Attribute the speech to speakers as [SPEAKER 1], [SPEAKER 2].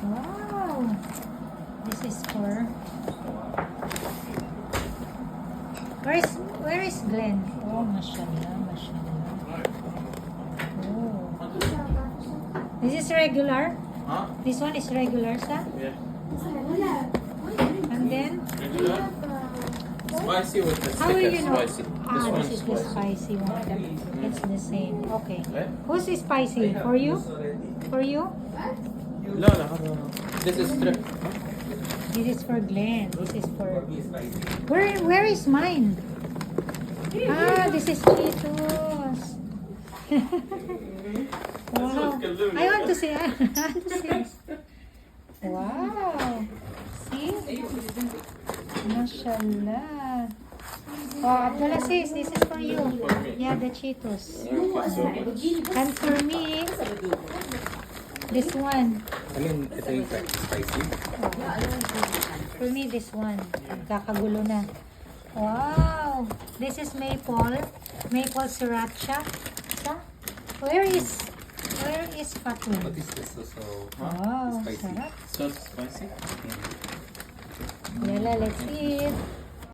[SPEAKER 1] Wow. This is for... Where is Glenn? Oh, mashallah, mashallah. Oh. This is regular?
[SPEAKER 2] Huh?
[SPEAKER 1] This one is regular, sa?
[SPEAKER 2] Yeah.
[SPEAKER 1] And then?
[SPEAKER 2] Regular. Spicy with the
[SPEAKER 1] How will
[SPEAKER 2] sticker
[SPEAKER 1] you know?
[SPEAKER 2] spicy. This
[SPEAKER 1] This
[SPEAKER 2] one's
[SPEAKER 1] is the spicy
[SPEAKER 2] spicy.
[SPEAKER 1] one. It's the same. Okay.
[SPEAKER 2] Eh?
[SPEAKER 1] Who's is spicy? For you? For you?
[SPEAKER 2] لا لا هذا this is strip.
[SPEAKER 1] This is for Glenn. This is for... Where is mine? Ah, this is Cheetos. Wow. I want to see. I want to see. Wow. See? Mashallah. Oh, Abdullah says this is for you. Yeah, the Cheetos. And for me, this one.
[SPEAKER 2] I mean, ito yung spicy.
[SPEAKER 1] For me, this one. Nagkakagulo na. Wow! This is maple. Maple sriracha. Where is Fatou?
[SPEAKER 2] What is this? So,
[SPEAKER 1] Wow,
[SPEAKER 2] spicy.
[SPEAKER 1] sarap.
[SPEAKER 2] So spicy.
[SPEAKER 1] Lala, let's eat.